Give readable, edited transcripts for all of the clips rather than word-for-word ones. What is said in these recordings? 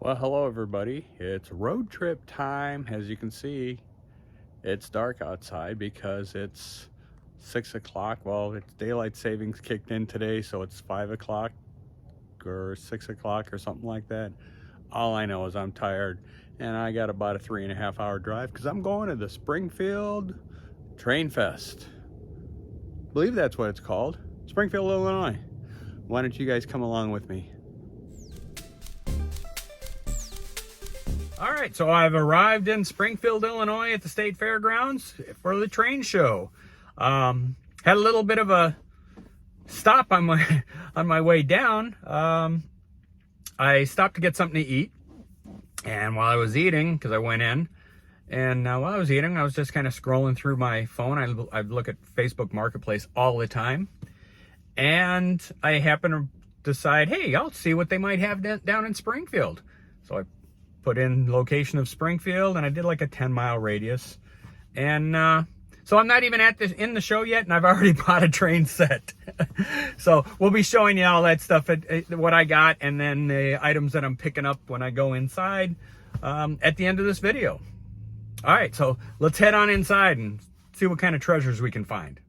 Well, hello everybody. It's road trip time. As you can see, it's dark outside because it's 6 o'clock. Well, it's daylight savings kicked in today, so it's 5 o'clock or 6 o'clock or something like that. All I know is I'm tired, and I got about a 3.5 hour drive because I'm going to the Springfield Train Fest. I believe that's what it's called. Springfield, Illinois. Why don't you guys come along with me? All right, so I've arrived in Springfield, Illinois at the State Fairgrounds for the train show. Had a little bit of a stop on my way down. I stopped to get something to eat, and while I was eating, because I went in, and while I was eating, I was just kind of scrolling through my phone. I look at Facebook Marketplace all the time, and I happened to decide, hey, I'll see what they might have down in Springfield. So I put in location of Springfield, and I did like a 10-mile radius. And so I'm not even in the show yet, and I've already bought a train set. So we'll be showing you all that stuff, what I got, and then the items that I'm picking up when I go inside at the end of this video. All right, so let's head on inside and see what kind of treasures we can find.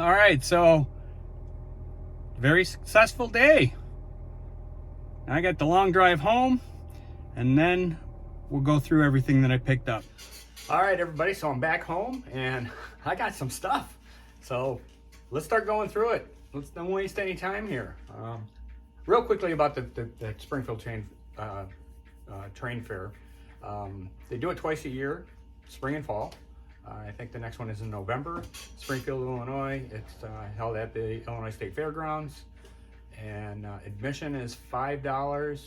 All right, so very successful day. I got the long drive home, and then we'll go through everything that I picked up. All right, everybody, so I'm back home, and I got some stuff. So let's start going through it. Let's don't waste any time here. Real quickly about the Springfield Train Fair. They do it twice a year, spring and fall. I think the next one is in November. Springfield, Illinois. It's held at the Illinois State Fairgrounds, and admission is $5.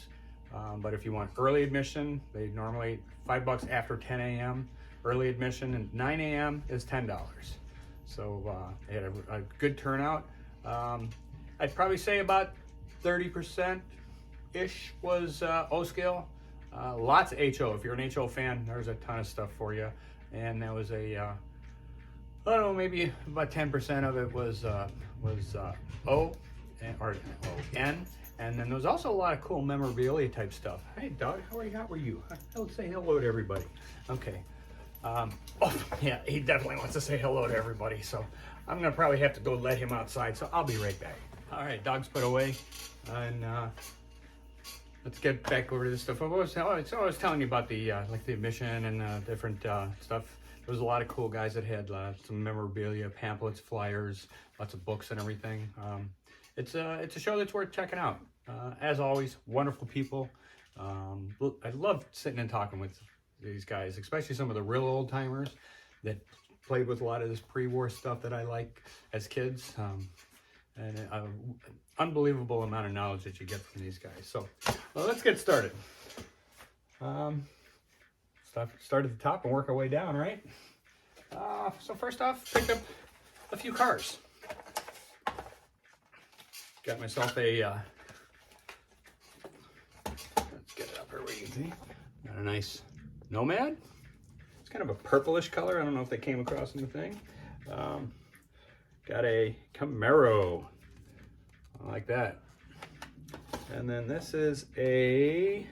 But if you want early admission, they normally $5 after 10 a.m. Early admission, and 9 a.m. is $10. So they had a good turnout. I'd probably say about 30%-ish was O-scale. Lots of HO. If you're an HO fan, there's a ton of stuff for you. And there was I don't know, maybe about 10% of it was O or N. And then there was also a lot of cool memorabilia type stuff. Hey, Doug, how are you? I'll say hello to everybody. Okay. Oh, yeah, he definitely wants to say hello to everybody. So I'm going to probably have to go let him outside. So I'll be right back. All right, dog's put away. And let's get back over to this stuff. I was telling you about the like the admission and different stuff. There was a lot of cool guys that had some memorabilia, pamphlets, flyers, lots of books and everything. It's a show that's worth checking out. As always, wonderful people. I love sitting and talking with these guys, especially some of the real old timers that played with a lot of this pre-war stuff that I like as kids. And an unbelievable amount of knowledge that you get from these guys. So well, let's get started. Start at the top and work our way down, right? So first off, picked up a few cars. Got myself a, let's get it up here where you can see. Got a nice Nomad. It's kind of a purplish color. I don't know if they came across in the thing. Got a Camaro, I like that. And then this is I'm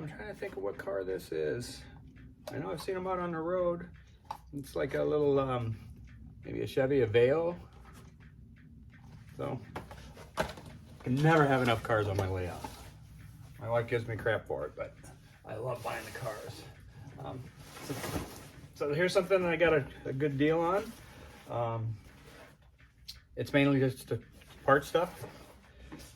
trying to think of what car this is. I know I've seen them out on the road. It's like a little, maybe a Chevy Aveo. So, I can never have enough cars on my layout. My wife gives me crap for it, but I love buying the cars. So here's something that I got a good deal on. It's mainly just part stuff.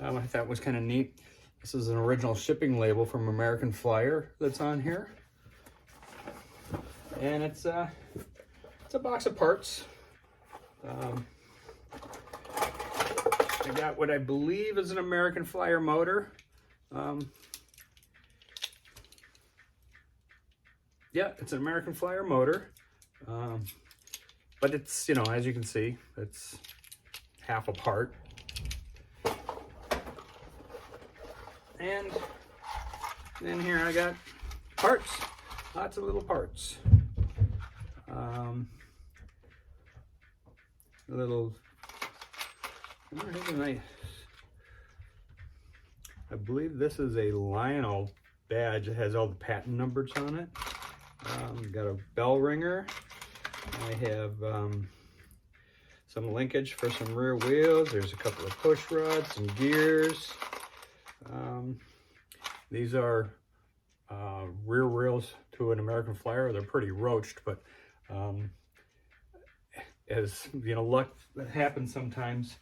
I thought was kind of neat. This is an original shipping label from American Flyer that's on here, and it's a box of parts. I got what I believe is an American Flyer motor. Yeah, it's an American Flyer motor, but it's, you know, as you can see, it's half a part. And then here I got parts, lots of little parts. I believe this is a Lionel badge that has all the patent numbers on it. Got a bell ringer. I have some linkage for some rear wheels. There's a couple of push rods, some gears. These are rear wheels to an American Flyer. They're pretty roached, but as you know, luck happens sometimes.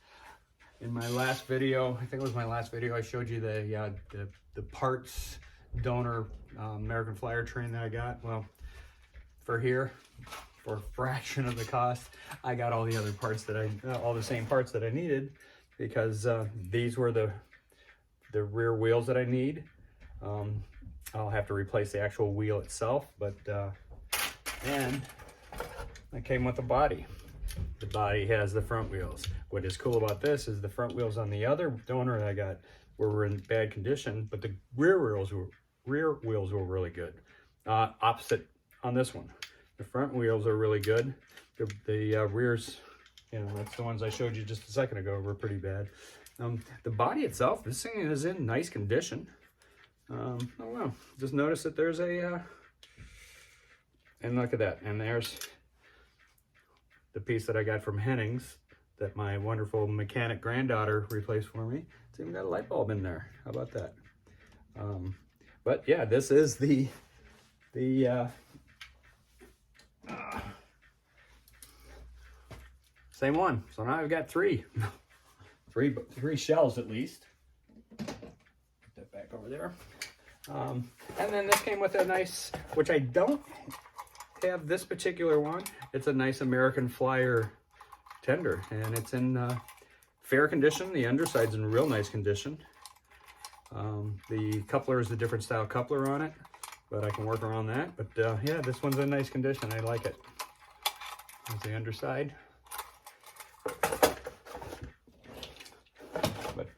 In my last video, I think it was my last video, I showed you the parts donor American Flyer train that I got. Well, for here, for a fraction of the cost, I got all the other parts that all the same parts that I needed, because these were the rear wheels that I need. I'll have to replace the actual wheel itself, but and I came with the body. The body has the front wheels. What is cool about this is the front wheels on the other donor that I got were in bad condition, but the rear wheels were really good. Opposite on this one. The front wheels are really good. The rears, you know, that's the ones I showed you just a second ago, were pretty bad. The body itself, this thing is in nice condition. Oh wow, just notice that there's and look at that, and there's the piece that I got from Hennings that my wonderful mechanic granddaughter replaced for me. It's even got a light bulb in there. How about that? But yeah, this is the same one. So now I've got three shells at least. Put that back over there. And then this came with a nice, which I don't have this particular one. It's a nice American Flyer tender, and it's in fair condition. The underside's in real nice condition. The coupler is a different style coupler on it, but I can work around that. But yeah, this one's in nice condition. I like it. There's the underside. But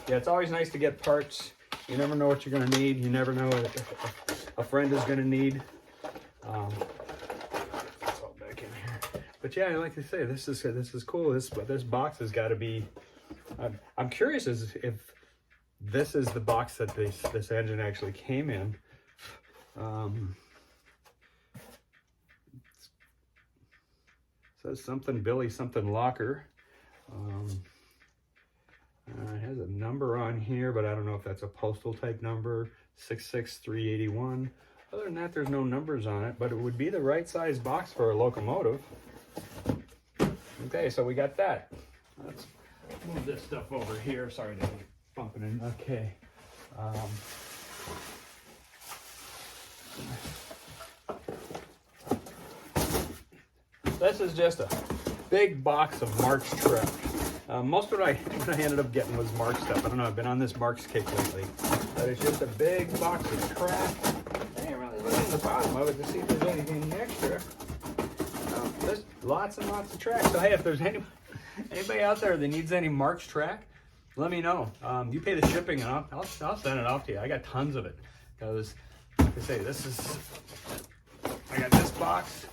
yeah, it's always nice to get parts. You never know what you're going to need. You never know what a friend is going to need. It's all back in here. But yeah, I like to say this is cool. This box has got to be. I'm curious as if this is the box that this engine actually came in. Says something Billy something Locker. It has a number on here, but I don't know if that's a postal type number, 66381. Other than that, there's no numbers on it, but it would be the right size box for a locomotive. Okay, so we got that. Let's move this stuff over here. Sorry to be bumping in. Okay. This is just a big box of Mark's track. Most of what I ended up getting was Mark stuff. I don't know, I've been on this Mark's kick lately. But it's just a big box of track. I ain't really looking at the bottom of it to see if there's anything extra. There's lots and lots of track. So hey, if there's anybody out there that needs any Mark's track, let me know. You pay the shipping and I'll send it off to you. I got tons of it. Because, like I say, I got this box.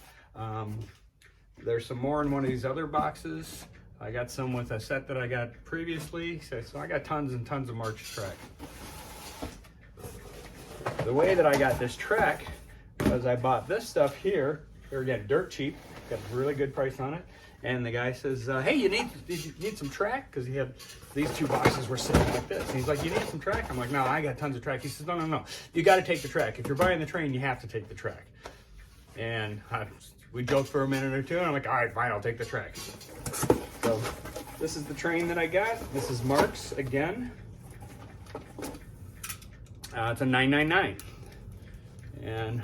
There's some more in one of these other boxes. I got some with a set that I got previously, so I got tons and tons of Mark's track. The way that I got this track was I bought this stuff here. They're again dirt cheap, got a really good price on it. And the guy says, "Hey, you need some track?" Because he had these two boxes were sitting like this. He's like, "You need some track?" I'm like, "No, I got tons of track." He says, "No. You got to take the track. If you're buying the train, you have to take the track." And we joked for a minute or two, and I'm like, "All right, fine, I'll take the track." So this is the train that I got. This is Mark's again. It's a 999, and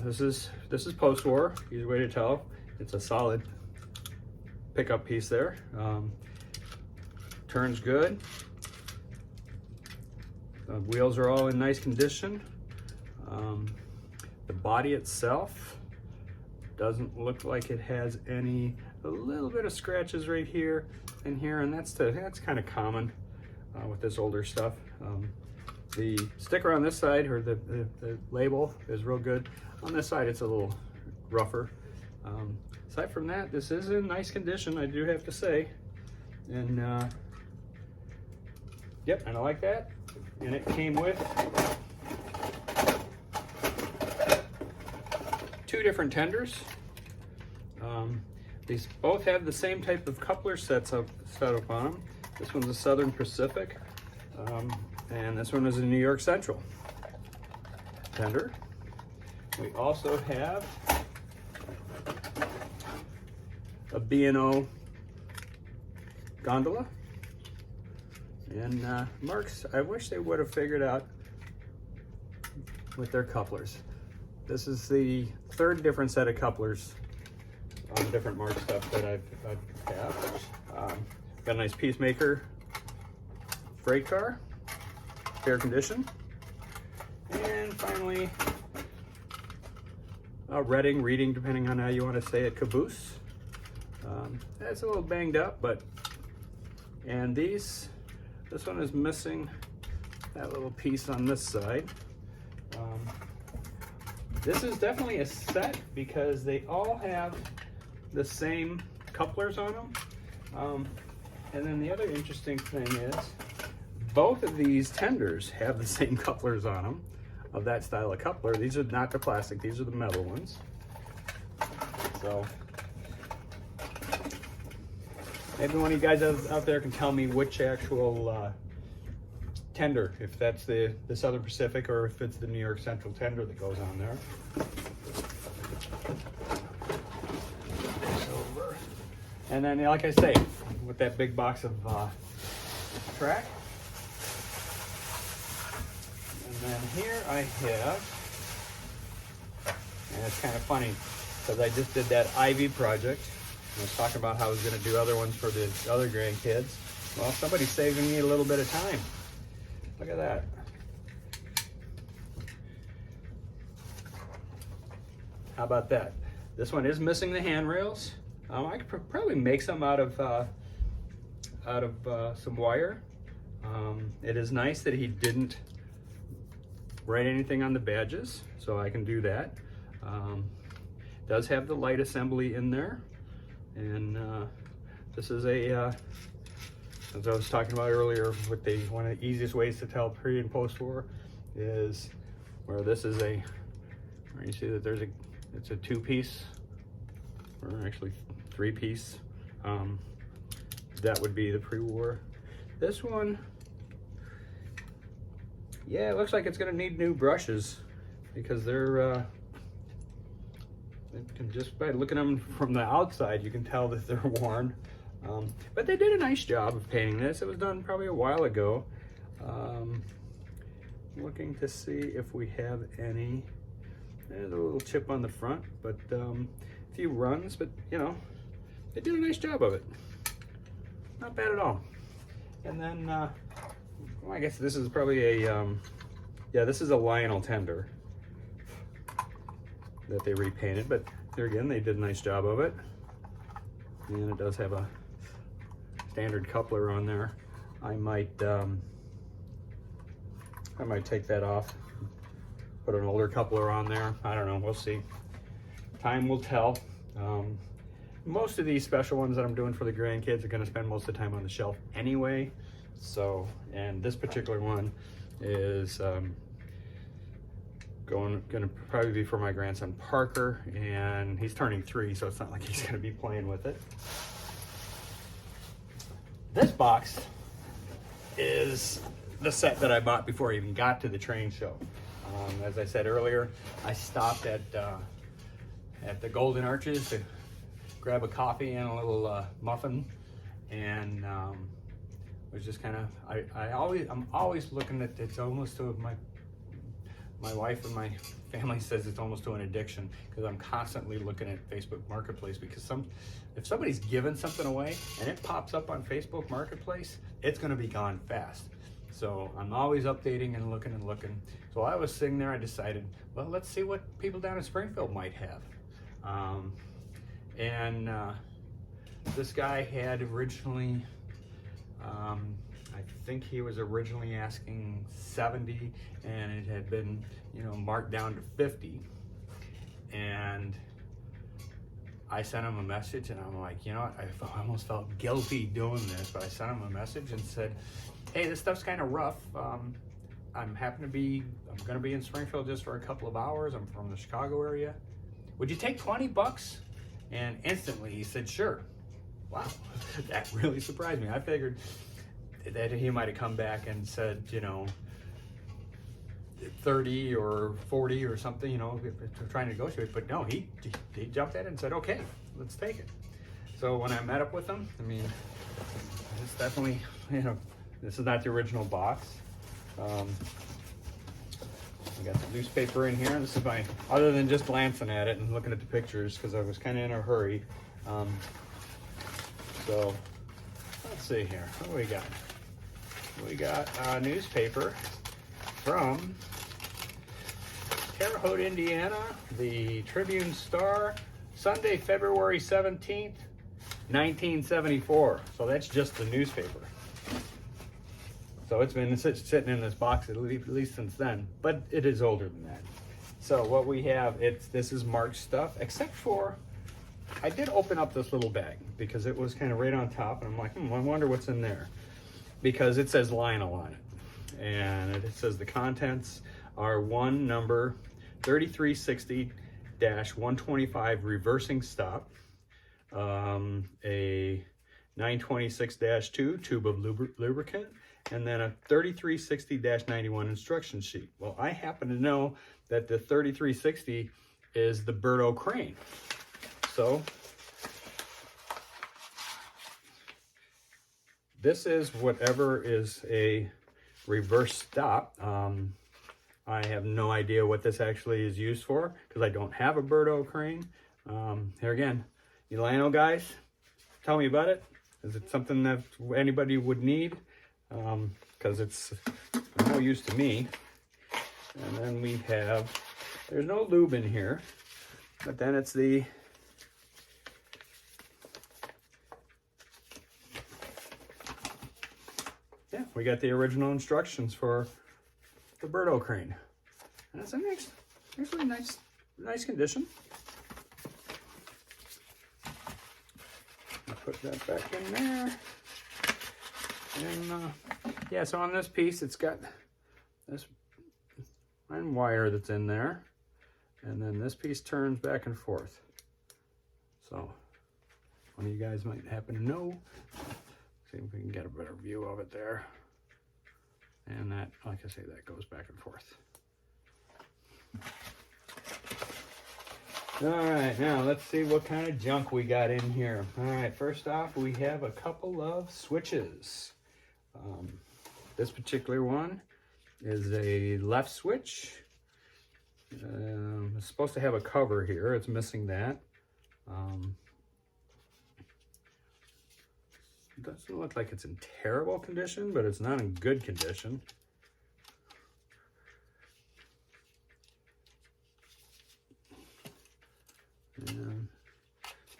this is post-war. Easy way to tell. It's a solid pickup piece there. Turns good. The wheels are all in nice condition. The body itself doesn't look like it has a little bit of scratches right here and here, and that's kind of common with this older stuff. The sticker on this side, or the label, is real good. On this side, it's a little rougher. Aside from that, this is in nice condition, I do have to say. And yep, and I like that. And it came with 2 different tenders. These both have the same type of coupler set up on them. This one's a Southern Pacific, and this one is a New York Central tender. We also have a B&O gondola. And Mark's, I wish they would have figured out with their couplers. This is the 3rd different set of couplers on different Mark stuff that I have. Got a nice Peacemaker freight car, fair condition. And finally, a Reading, depending on how you want to say it, caboose. It's a little banged up, and this one is missing that little piece on this side. This is definitely a set because they all have the same couplers on them. And then the other interesting thing is both of these tenders have the same couplers on them of that style of coupler. These are not the plastic, these are the metal ones. So Maybe one of you guys out there can tell me which actual tender, if that's the Southern Pacific or if it's the New York Central tender that goes on there. Over. And then, like I say, with that big box of track. And then here I have, and it's kind of funny because I just did that Ivy project. I was talking about how I was going to do other ones for the other grandkids. Well, somebody's saving me a little bit of time. Look at that. How about that? This one is missing the handrails. I could probably make some out of some wire. It is nice that he didn't write anything on the badges, so I can do that. Does have the light assembly in there, and this is a as I was talking about earlier, one of the easiest ways to tell pre and post war is where this is where you see that it's a 2-piece, or actually 3-piece. That would be the pre-war. This one, yeah, it looks like it's gonna need new brushes because they're just by looking at them from the outside, you can tell that they're worn. But they did a nice job of painting this. It was done probably a while ago. Looking to see if we have any. There's a little chip on the front, but a few runs, but you know, they did a nice job of it. Not bad at all. And then, well, I guess this is probably a, yeah, this is a Lionel tender that they repainted, but there again, they did a nice job of it. And it does have a standard coupler on there. I might take that off, put an older coupler on there. I don't know, we'll see. Time will tell. Most of these special ones that I'm doing for the grandkids are gonna spend most of the time on the shelf anyway. So, and this particular one is gonna probably be for my grandson Parker, and he's turning 3, so it's not like he's gonna be playing with it. This box is the set that I bought before I even got to the train show. As I said earlier, I stopped at the Golden Arches to grab a coffee and a little muffin, and was just kind of I'm always looking at, it's almost to my wife and my family says it's almost to an addiction, because I'm constantly looking at Facebook Marketplace, because if somebody's giving something away and it pops up on Facebook Marketplace, it's going to be gone fast. So I'm always updating and looking and looking. So I was sitting there, I decided, well, let's see what people down in Springfield might have. This guy had originally, I think he was originally asking 70, and it had been, you know, marked down to 50. And I sent him a message, and I'm like, you know what, I almost felt guilty doing this, but I sent him a message and said, hey, this stuff's kind of rough. I'm gonna be in Springfield just for a couple of hours. I'm from the Chicago area. Would you take 20 bucks? And instantly he said, sure. Wow, that really surprised me. I figured that he might have come back and said, you know, 30 or 40 or something, you know, trying to negotiate, but no, he jumped at it and said, okay, let's take it. So when I met up with him, I mean, it's definitely, you know, this is not the original box. I got the newspaper in here, and this is other than just glancing at it and looking at the pictures, because I was kind of in a hurry. So let's see here, what do we got? We got a newspaper from Terre Haute, Indiana, the Tribune Star, Sunday, February 17th, 1974. So that's just the newspaper. So it's been sitting in this box at least since then, but it is older than that. So what we have, this is marked stuff, except for, I did open up this little bag because it was kind of right on top, and I'm like, I wonder what's in there. Because it says Lionel on it. And it says the contents are one number 3360-125 reversing stop, a 926-2 tube of lubricant, and then a 3360-91 instruction sheet. Well, I happen to know that the 3360 is the Bird O crane. So this is whatever is a reverse stop. I have no idea what this actually is used for because I don't have a Bird O crane. Here again, Elano guys, tell me about it. Is it something that anybody would need? Because it's no use to me. And then we have, there's no lube in here, but then it's the we got the original instructions for the Bird O crane. And it's a actually nice condition. I'll put that back in there. And yeah, so on this piece, it's got this fine wire that's in there. And then this piece turns back and forth. So one of you guys might happen to know. See if we can get a better view of it there. And that, like I say, that goes back and forth. All right, now let's see what kind of junk we got in here. All right, first off, we have a couple of switches. This particular one is a left switch. It's supposed to have a cover here. It's missing that. It doesn't look like it's in terrible condition, but it's not in good condition. And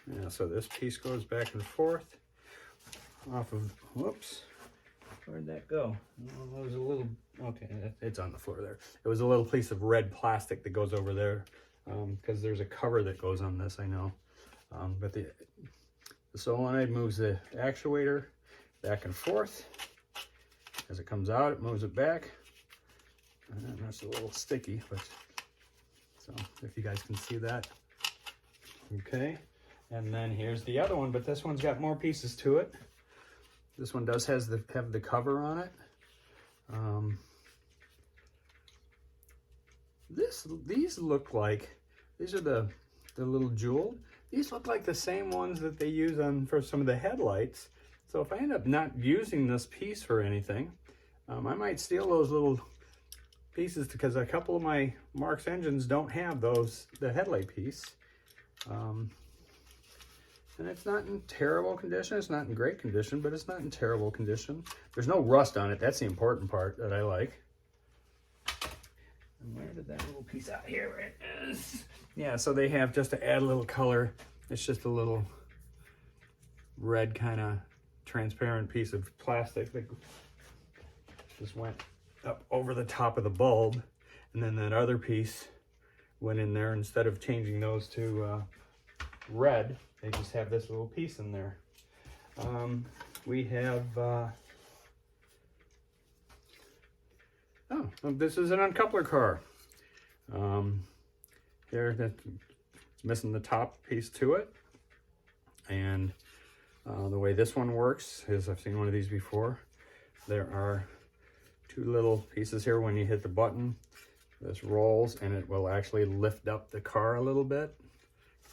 yeah, so this piece goes back and forth off of, whoops, where'd that go? Oh, it was a little, okay, it's on the floor there. It was a little piece of red plastic that goes over there because there's a cover that goes on this, I know. But the solenoid moves the actuator back and forth. As it comes out, it moves it back. And that's a little sticky, but so if you guys can see that. Okay, and then here's the other one, but this one's got more pieces to it. This one does have the cover on it. These look like, these are the little jeweled. These look like the same ones that they use for some of the headlights. So if I end up not using this piece for anything, I might steal those little pieces because a couple of my Marks engines don't have the headlight piece. And it's not in terrible condition. It's not in great condition, but it's not in terrible condition. There's no rust on it. That's the important part that I like. And where did that little piece out? Here it is. Yeah, so they have, just to add a little color, it's just a little red kind of transparent piece of plastic that just went up over the top of the bulb. And then that other piece went in there. Instead of changing those to red, they just have this little piece in there. We have, this is an uncoupler car. Here, that's missing the top piece to it. And the way this one works is, I've seen one of these before. There are two little pieces here. When you hit the button, this rolls and it will actually lift up the car a little bit.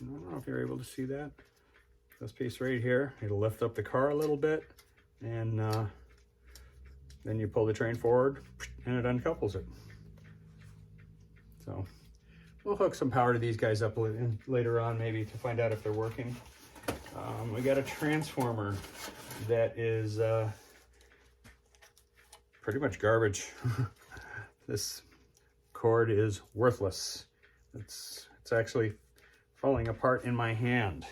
I don't know if you're able to see that. This piece right here, it'll lift up the car a little bit, and then you pull the train forward and it uncouples it. So we'll hook some power to these guys up later on, maybe, to find out if they're working. We got a transformer that is pretty much garbage. This cord is worthless. It's actually falling apart in my hand.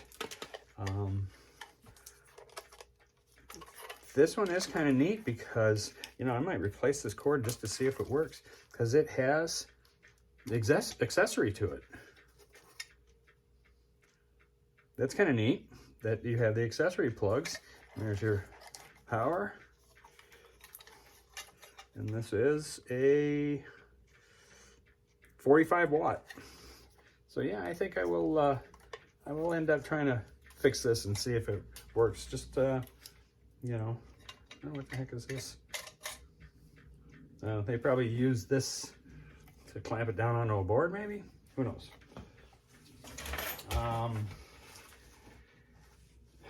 This one is kind of neat because, you know, I might replace this cord just to see if it works, because it has the accessory to it. That's kind of neat that you have the accessory plugs. There's your power. And this is a 45 watt. So yeah, I think I will end up trying to fix this and see if it works. Just, you know, oh, what the heck is this? They probably use this to clamp it down onto a board, maybe? Who knows?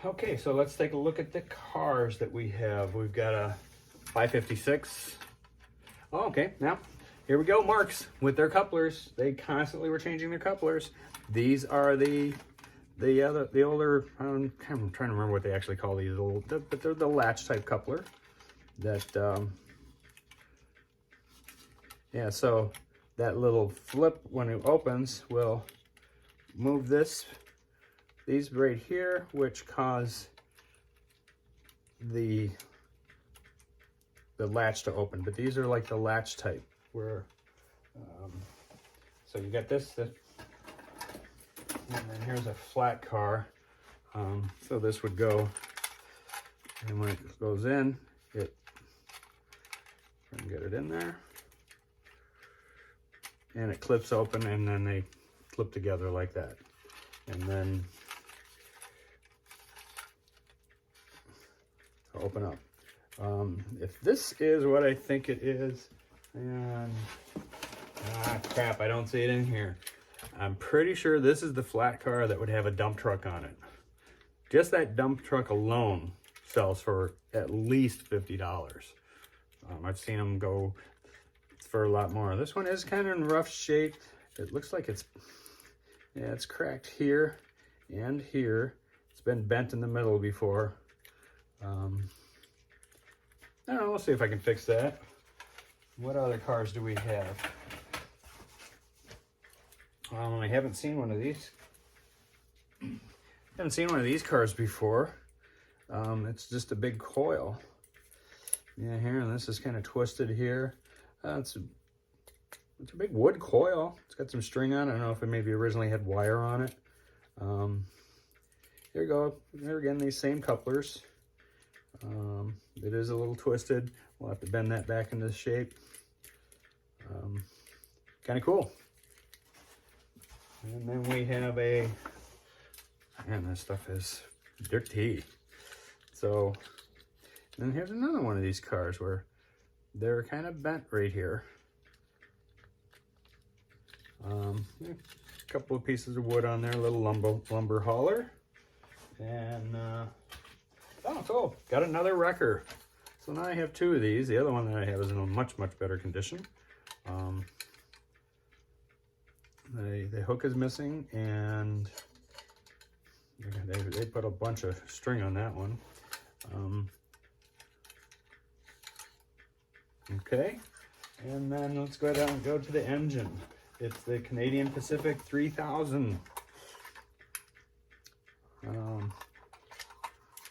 Okay, so let's take a look at the cars that we have. We've got a 556. Oh, okay, now here we go, Marks with their couplers. They constantly were changing their couplers. These are the older, I'm trying to remember what they actually call these, but they're the latch type coupler that, yeah, so that little flip when it opens will move these right here, which cause the latch to open. But these are like the latch type where, so you got this, and then here's a flat car. So this would go, and when it goes in, get it in there, and it clips open, and then they clip together like that, and then open up. If this is what I think it is, and crap, I don't see it in here. I'm pretty sure this is the flat car that would have a dump truck on it. Just that dump truck alone sells for at least $50. I've seen them go for a lot more. This one is kind of in rough shape. It looks like it's cracked here and here. It's been bent in the middle before. I don't know, we'll see if I can fix that. What other cars do we have? I haven't seen one of these. Haven't seen one of these cars before. It's just a big coil. Yeah, here, and this is kind of twisted here. It's a big wood coil. It's got some string on it. I don't know if it maybe originally had wire on it. Here we go. There again, these same couplers. It is a little twisted. We'll have to bend that back into shape. Kind of cool. And then we have man, this stuff is dirty. So, then here's another one of these cars where they're kind of bent right here. A couple of pieces of wood on there, a little lumber hauler. And, oh, cool, got another wrecker. So now I have two of these. The other one that I have is in a much, much better condition. The hook is missing, and they put a bunch of string on that one. Okay, and then let's go down and go to the engine. It's the Canadian Pacific 3000.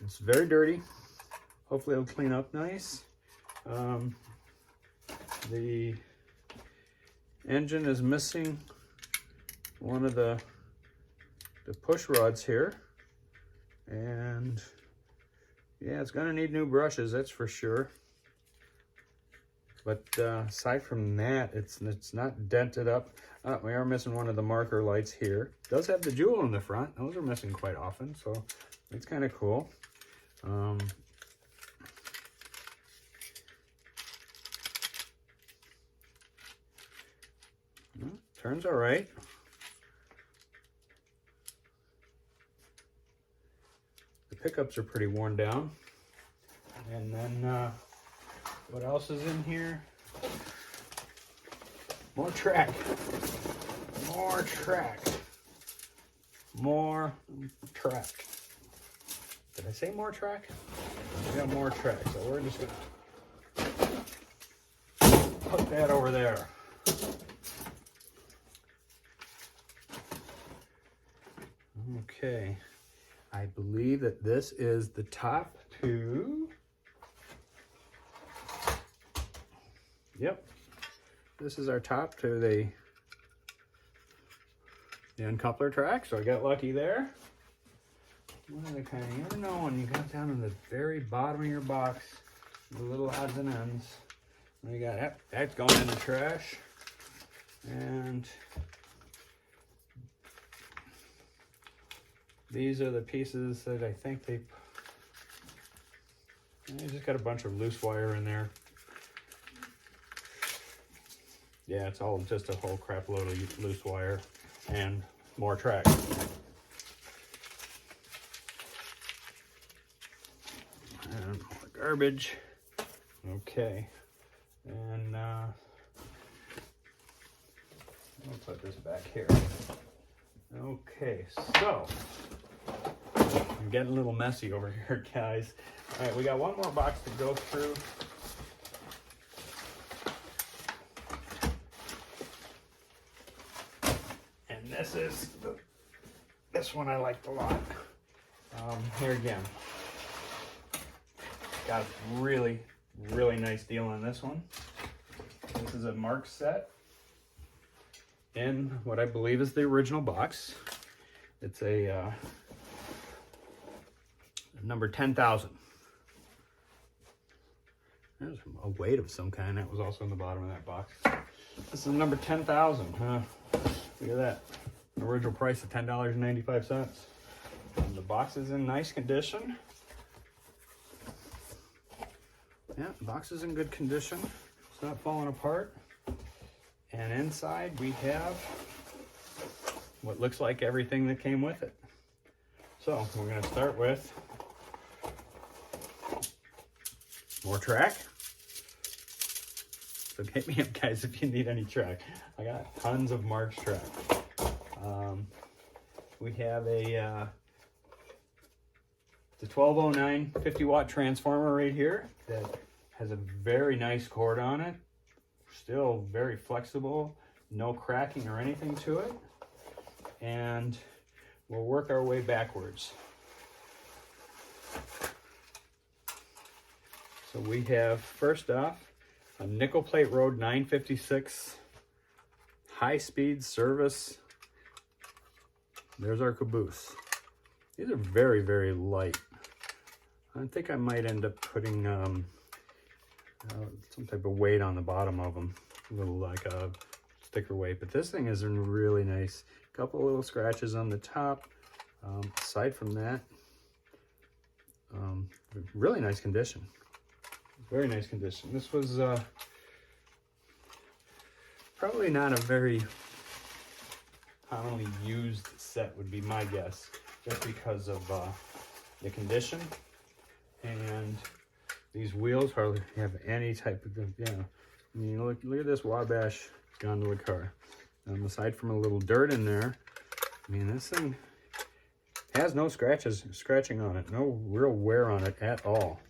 It's very dirty. Hopefully it'll clean up nice. The engine is missing one of the push rods here, and yeah, it's gonna need new brushes, that's for sure. But aside from that, it's not dented up. We are missing one of the marker lights here. It does have the jewel in the front. Those are missing quite often, so it's kind of cool. Turns all right. The pickups are pretty worn down. And then what else is in here? More track. More track. More track. Did I say more track? We got more track, so we're just gonna put that over there. Okay, I believe that this is the top two. Yep, this is our top to the uncoupler track, so I got lucky there. One of the kind you never know when you got down in the very bottom of your box, the little odds and ends. We got that's going in the trash, and These are the pieces that I think they just got a bunch of loose wire in there. Yeah, it's all just a whole crap load of loose wire and more track. And more garbage. Okay. And I'll put this back here. Okay, so I'm getting a little messy over here, guys. All right, we got one more box to go through. And this one I liked a lot. Here again, got a really nice deal on this one. This is a Mark set in what I believe is the original box. It's a number 10,000. There's a weight of some kind that was also in the bottom of that box. This is number 10,000. Look at that. Original price of $10.95. And the box is in nice condition. Yeah, the box is in good condition. It's not falling apart. And inside we have what looks like everything that came with it. So we're going to start with more track. So hit me up, guys, if you need any track. I got tons of Mark's track. We have the 1209 50-watt transformer right here that has a very nice cord on it. Still very flexible, no cracking or anything to it. And we'll work our way backwards. So we have, first off, a nickel plate road 956 high-speed service. There's our caboose. These are very light. I think I might end up putting some type of weight on the bottom of them, a little like a sticker weight. But this thing is in really nice. Couple little scratches on the top. Aside from that, really nice condition. Very nice condition. This was probably not a very commonly used set, would be my guess, just because of the condition. And these wheels hardly have any type of, I mean, look at this Wabash gondola car. Aside from a little dirt in there, I mean, this thing has no scratching on it, no real wear on it at all.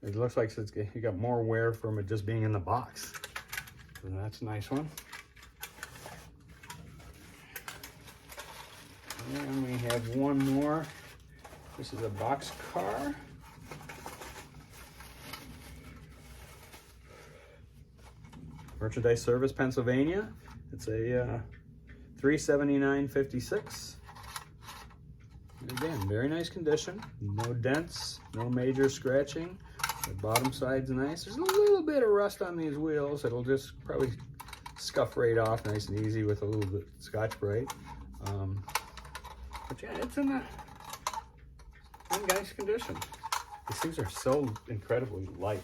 It looks like you got more wear from it just being in the box. So that's a nice one. And we have one more. This is a box car. Merchandise Service, Pennsylvania. It's a 379.56. Again, very nice condition. No dents, no major scratching. The bottom side's nice. There's a little bit of rust on these wheels. It'll just probably scuff right off nice and easy with a little bit of Scotch-Brite. But yeah, it's in nice condition. These things are so incredibly light.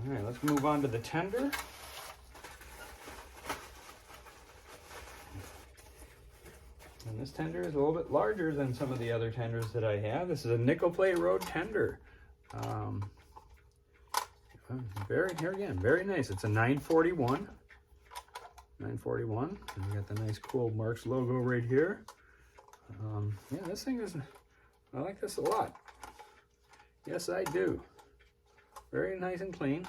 All right, let's move on to the tender. And this tender is a little bit larger than some of the other tenders that I have. This is a nickel plate road tender. Very nice. It's a 941. 941. And we got the nice cool Mark's logo right here. Yeah, this thing is, I like this a lot. Yes, I do. Very nice and clean.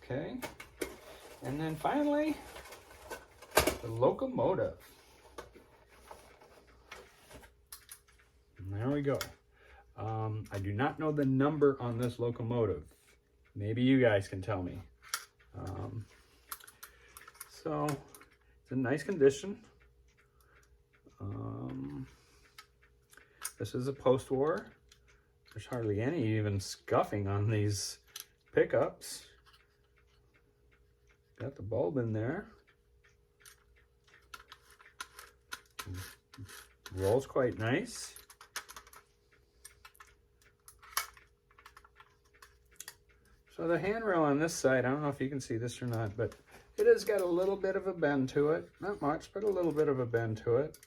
Okay. And then finally, the locomotive. And there we go. I do not know the number on this locomotive. Maybe you guys can tell me. So it's in nice condition. This is a post-war. There's hardly any even scuffing on these pickups. Got the bulb in there. Rolls quite nice. So the handrail on this side, I don't know if you can see this or not, but it has got a little bit of a bend to it. Not much, but a little bit of a bend to it.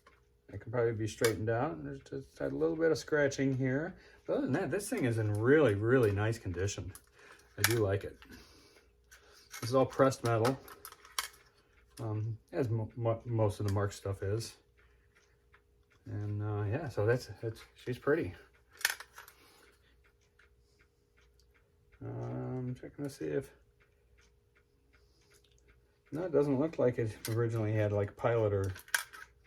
It can probably be straightened out. There's just a little bit of scratching here. But other than that, this thing is in really, really nice condition. I do like it. This is all pressed metal, as most of the Mark stuff is. And yeah, so she's pretty. I'm checking to see if, no, it doesn't look like it originally had like pilot or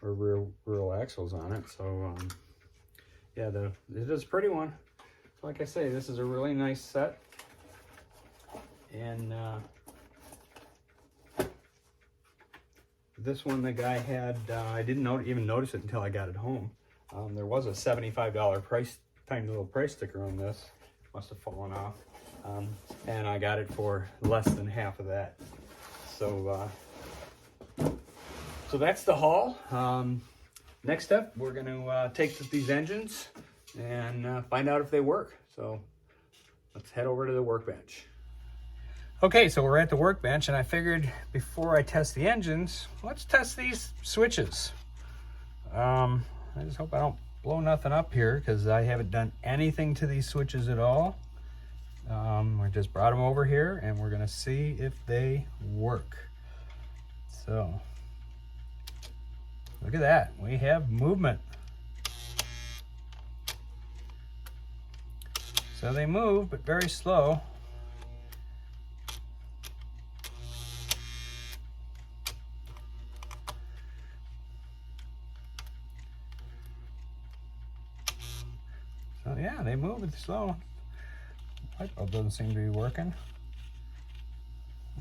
real axles on it. So yeah, it is a pretty one. Like I say, this is a really nice set. And this one the guy had, I didn't even notice it until I got it home. There was a $75 tiny little price sticker on this. Must have fallen off. And I got it for less than half of that. So so that's the haul. Next up, we're going to take these engines and find out if they work. So let's head over to the workbench. Okay, so we're at the workbench, and I figured before I test the engines, let's test these switches. I just hope I don't blow nothing up here, because I haven't done anything to these switches at all. We just brought them over here, and we're gonna see if they work. So, look at that, we have movement. So they move, but very slow. So yeah, they move it slow. Light bulb doesn't seem to be working.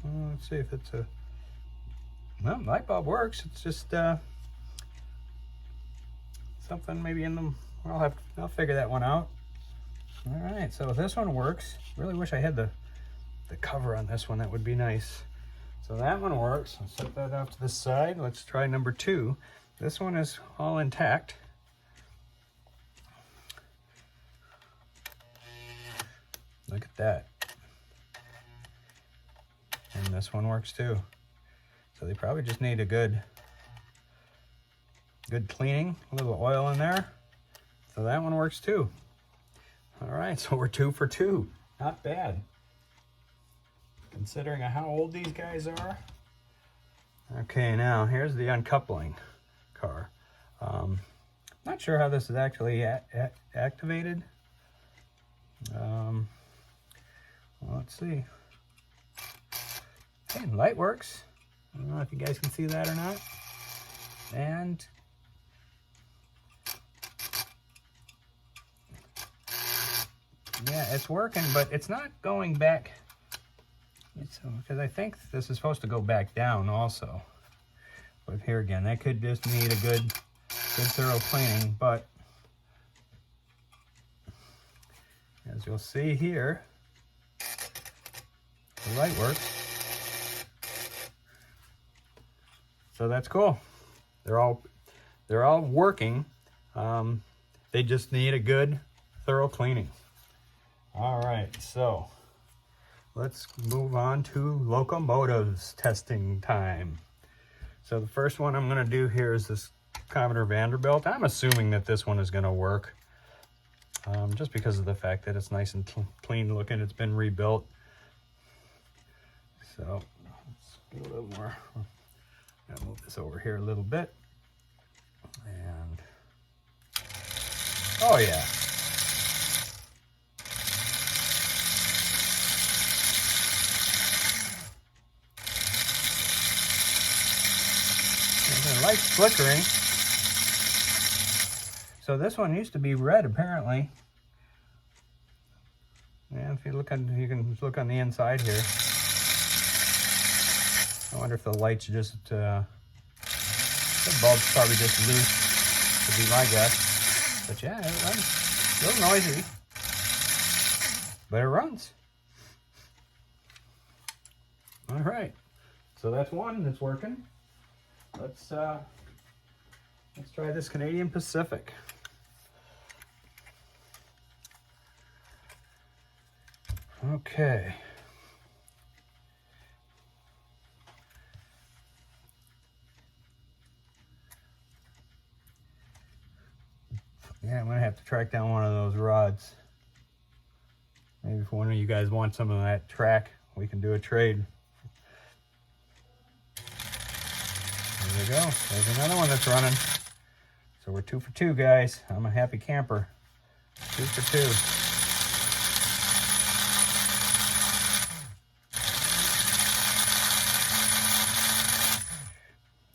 Let's see if it's a, well, light bulb works. It's just something maybe in them. I'll figure that one out. All right, so this one works. Really wish I had the cover on this one. That would be nice. So that one works. I'll set that off to the side. Let's try number 2. This one is all intact. Look at that. And this one works too. So they probably just need a good cleaning, a little oil in there. So that one works too. All right, so we're 2 for 2. Not bad, considering how old these guys are. Okay, now here's the uncoupling car. Not sure how this is actually activated. Well, let's see. Okay, light works. I don't know if you guys can see that or not. And yeah, it's working, but it's not going back. Because I think this is supposed to go back down also. But here again, that could just need a good thorough cleaning. But as you'll see here, the light works. So that's cool. They're all working. They just need a good thorough cleaning. All right, so let's move on to locomotives testing time. So the first one I'm going to do here is this Commodore Vanderbilt. I'm assuming that this one is going to work, just because of the fact that it's nice and clean looking. It's been rebuilt. So let's get a little more. I'll move this over here a little bit. And oh yeah. The light's flickering. So this one used to be red apparently. And if you look on, you can look on the inside here. I wonder if the light's just, the bulb's probably just loose, would be my guess. But yeah, it runs. A little noisy, but it runs. All right, so that's one that's working. Let's try this Canadian Pacific. Okay. Yeah, I'm gonna have to track down one of those rods. Maybe if one of you guys want some of that track, we can do a trade. There we go. There's another one that's running. So we're 2 for 2, guys. I'm a happy camper. 2 for 2.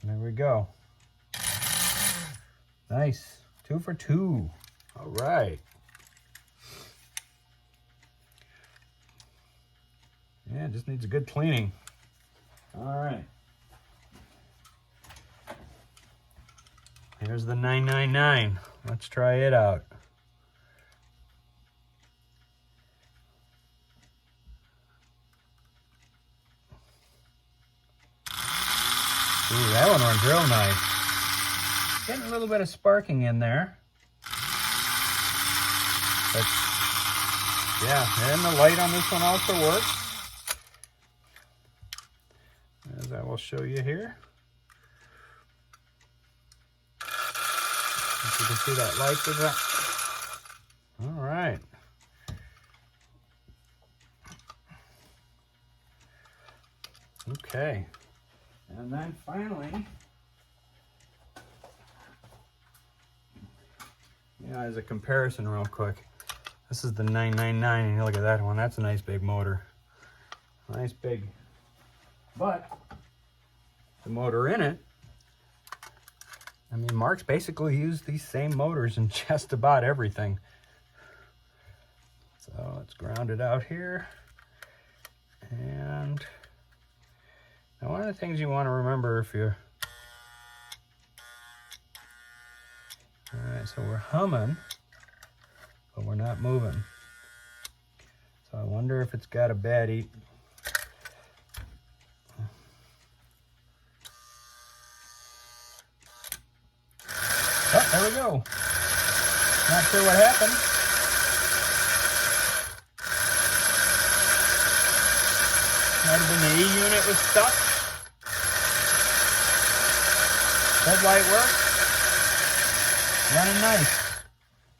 There we go. Nice. 2 for 2. All right. Yeah, it just needs a good cleaning. All right. Here's the 999. Let's try it out. Ooh, that one runs real nice. Getting a little bit of sparking in there. But yeah, and the light on this one also works. As I will show you here. If you can see that light is up. All right. Okay. And then finally, yeah, as a comparison real quick, this is the 999, and you look at that one, that's a nice big motor. Nice big, but the motor in it, I mean, Mark's basically used these same motors in just about everything. So let's ground it out here. And now one of the things you want to remember if you're... Alright, so we're humming, but we're not moving. So I wonder if it's got a bad eat. Oh, there we go. Not sure what happened. Might have been the E unit was stuck. Headlight works. Running nice.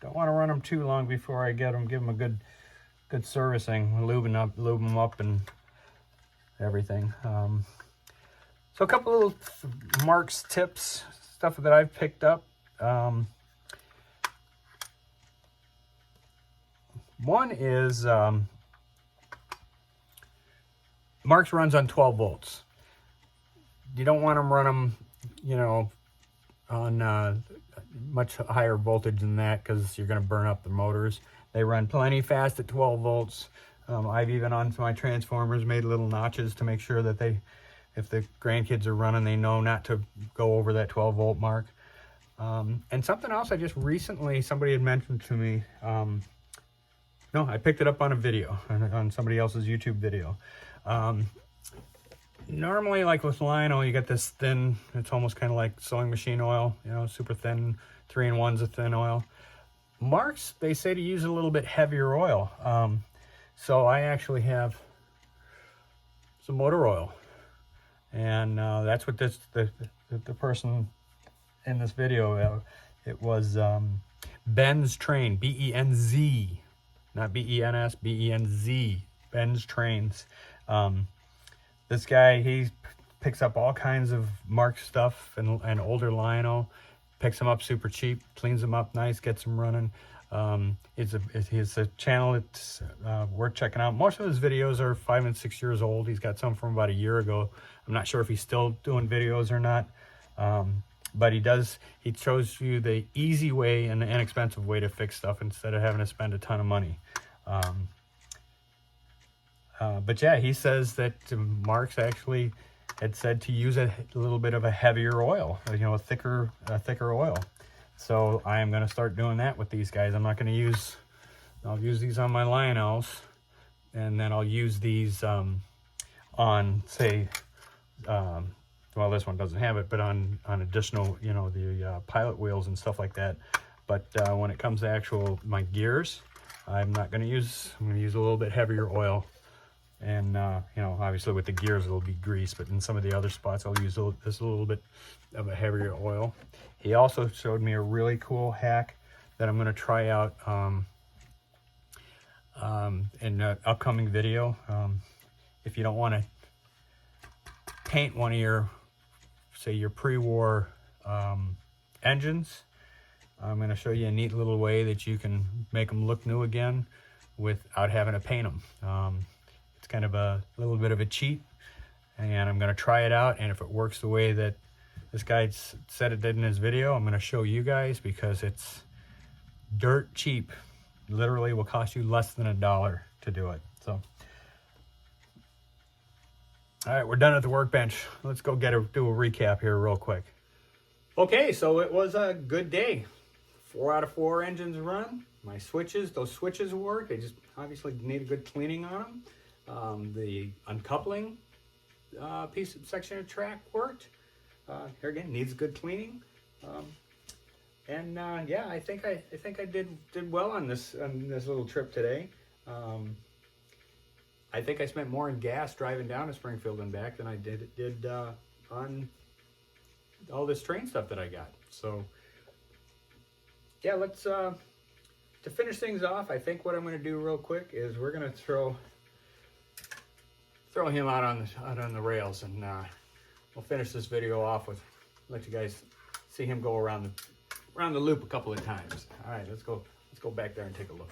Don't want to run them too long before I get them. Give them a good servicing, lube them up, and everything. So a couple little Mark's tips, stuff that I've picked up. One is Mark's runs on 12 volts. You don't want them run them, you know, on much higher voltage than that, because you're going to burn up the motors. They run plenty fast at 12 volts. I've even on my transformers made little notches to make sure that if the grandkids are running, they know not to go over that 12 volt mark. And something else I just recently, somebody had mentioned to me, no, I picked it up on a video, on somebody else's YouTube video. Normally, like with lino, you get this thin, it's almost kind of like sewing machine oil, you know, super thin, 3-in-1's of thin oil. Mark's, they say to use a little bit heavier oil. So I actually have some motor oil. And that's what the person in this video, it was Ben's Train, B-E-N-Z, not B-E-N-S, B-E-N-Z, Ben's Trains. This guy, he picks up all kinds of Mark stuff and older lino, picks them up super cheap, cleans them up nice, gets them running. It's a channel that's worth checking out. Most of his videos are 5 and 6 years old. He's got some from about a year ago. I'm not sure if he's still doing videos or not. But he shows you the easy way and the inexpensive way to fix stuff instead of having to spend a ton of money. But yeah, he says that Mark's actually had said to use a little bit of a heavier oil, you know, a thicker oil. So I am going to start doing that with these guys. I'm not going to use, I'll use these on my linos, and then I'll use these on, say, well, this one doesn't have it, but on additional, you know, the pilot wheels and stuff like that. But when it comes to my gears, I'm going to use a little bit heavier oil. And, you know, obviously with the gears, it'll be grease, but in some of the other spots, I'll use this a little bit of a heavier oil. He also showed me a really cool hack that I'm going to try out in an upcoming video. If you don't want to paint one of your, say, your pre-war engines, I'm going to show you a neat little way that you can make them look new again without having to paint them. It's kind of a little bit of a cheat, and I'm going to try it out, and if it works the way that this guy said it did in his video, I'm going to show you guys, because it's dirt cheap. Literally will cost you less than $1 to do it. So, all right, we're done at the workbench. Let's go do a recap here real quick. Okay, so it was a good day. 4 out of 4 engines run. My switches, those switches work. They just obviously need a good cleaning on them. The uncoupling section of track worked. Here again, needs good cleaning. Yeah, I think I did well on this little trip today. I think I spent more in gas driving down to Springfield and back than I did on all this train stuff that I got. So yeah, let's to finish things off, I think what I'm going to do real quick is we're going to throw him out on the rails, and we'll finish this video off with, let you guys see him go around the loop a couple of times. All right, let's go back there and take a look.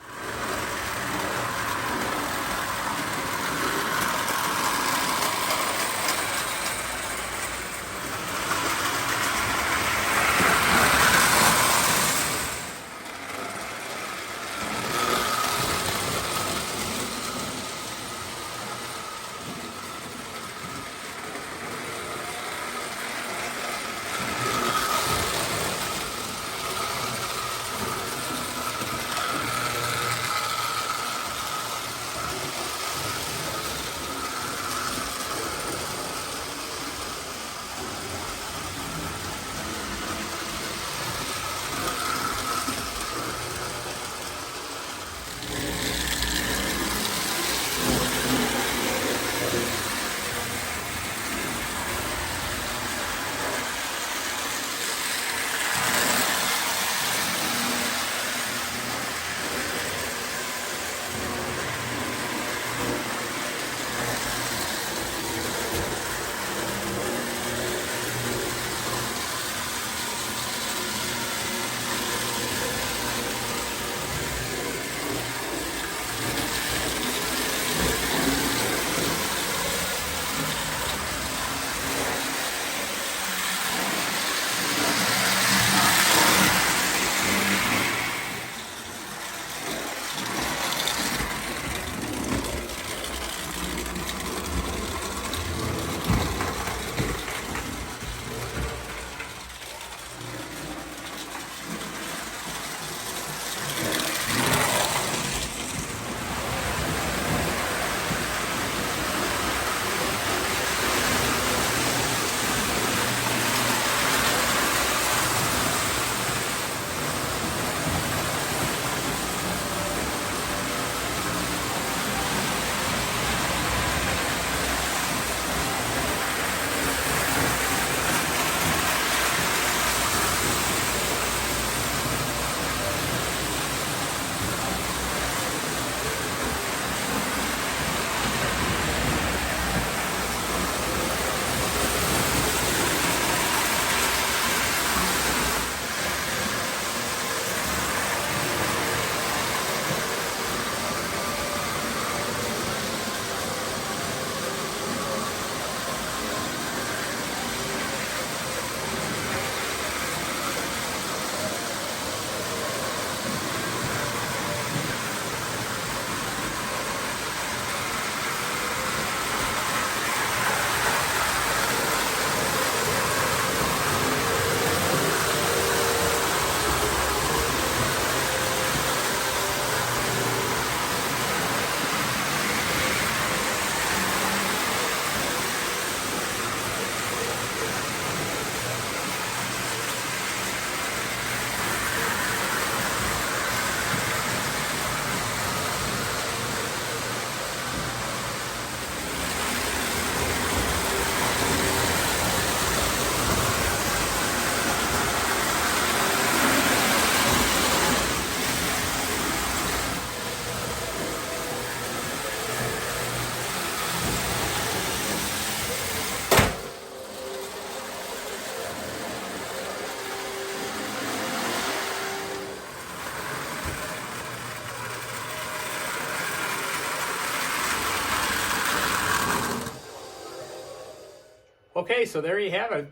Okay, so there you have it.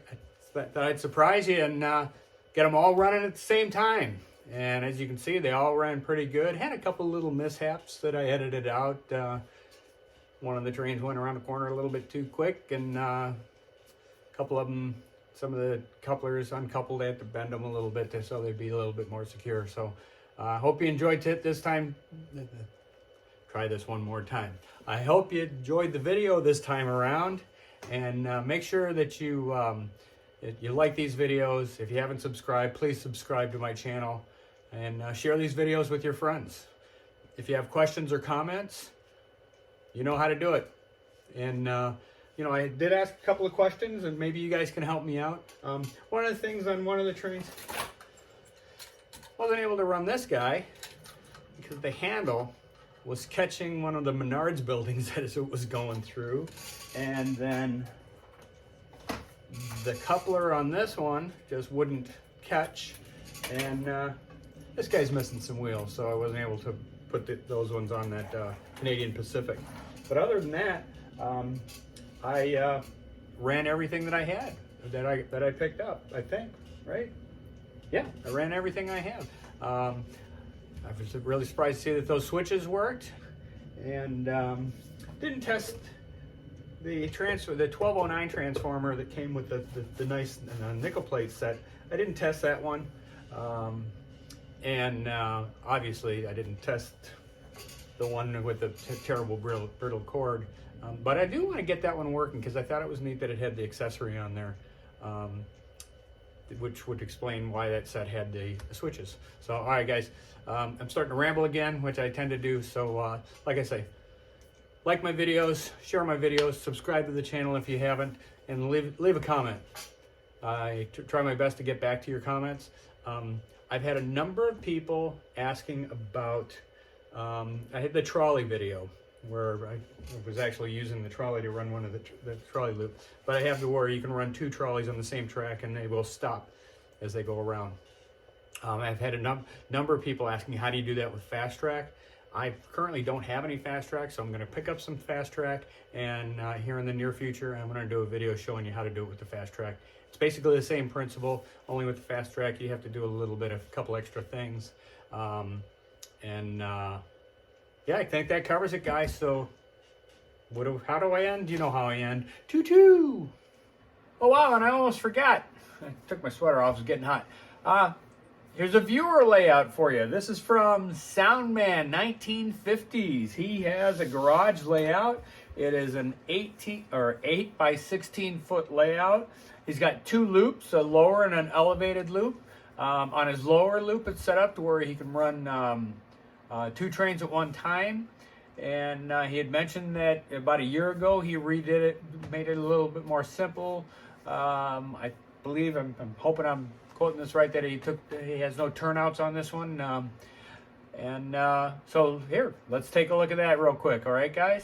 Thought I'd surprise you and get them all running at the same time. And as you can see, they all ran pretty good. Had a couple little mishaps that I edited out. One of the trains went around the corner a little bit too quick, and a couple of them, some of the couplers uncoupled. I had to bend them a little bit so they'd be a little bit more secure. So I hope you enjoyed it this time. Try this one more time. I hope you enjoyed the video this time around, and make sure that you like these videos. If you haven't subscribed, please subscribe to my channel, and share these videos with your friends. If you have questions or comments, you know how to do it. And you know, I did ask a couple of questions, and maybe you guys can help me out. One of the things on one of the trains, wasn't able to run this guy because the handle was catching one of the Menards buildings as it was going through, and then the coupler on this one just wouldn't catch, and this guy's missing some wheels, so I wasn't able to put those ones on that Canadian Pacific. But other than that, I ran everything that I had, that I picked up, I think, right? Yeah, I ran everything I have. I was really surprised to see that those switches worked, and didn't test the 1209 transformer that came with the nice nickel plate set. I didn't test that one, and obviously I didn't test the one with the terrible brittle cord. But I do want to get that one working because I thought it was neat that it had the accessory on there, which would explain why that set had the switches. So, all right, guys, I'm starting to ramble again, which I tend to do. So, like I say, like my videos, share my videos, subscribe to the channel if you haven't, and leave a comment. I try my best to get back to your comments. I've had a number of people asking about, I had the trolley video, where I was actually using the trolley to run one of the trolley loop. But I have to where you can run two trolleys on the same track and they will stop as they go around. I've had a number of people asking, how do you do that with fast track? I currently don't have any fast track, so I'm going to pick up some fast track, and here in the near future I'm going to do a video showing you how to do it with the fast track. It's basically the same principle, only with the fast track you have to do a couple extra things. Yeah, I think that covers it, guys. So, how do I end? You know how I end. Toot-toot! Oh, wow, and I almost forgot. I took my sweater off. It was getting hot. Here's a viewer layout for you. This is from Soundman 1950s. He has a garage layout. It is an 8 by 16 foot layout. He's got two loops, a lower and an elevated loop. On his lower loop, it's set up to where he can run two trains at one time, and he had mentioned that about a year ago he redid it, made it a little bit more simple. I believe, I'm hoping I'm quoting this right, that he has no turnouts on this one, so here, let's take a look at that real quick. All right, guys.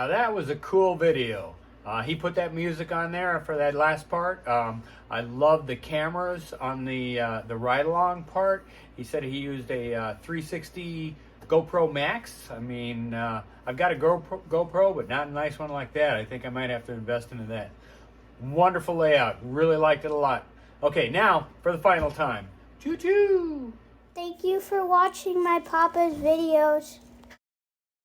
Now that was a cool video. He put that music on there for that last part. I love the cameras on the ride-along part. He said he used a 360 GoPro Max. I mean, I've got a GoPro, but not a nice one like that. I think I might have to invest into that. Wonderful layout. Really liked it a lot. Okay, now for the final time. Choo-choo! Thank you for watching my Papa's videos.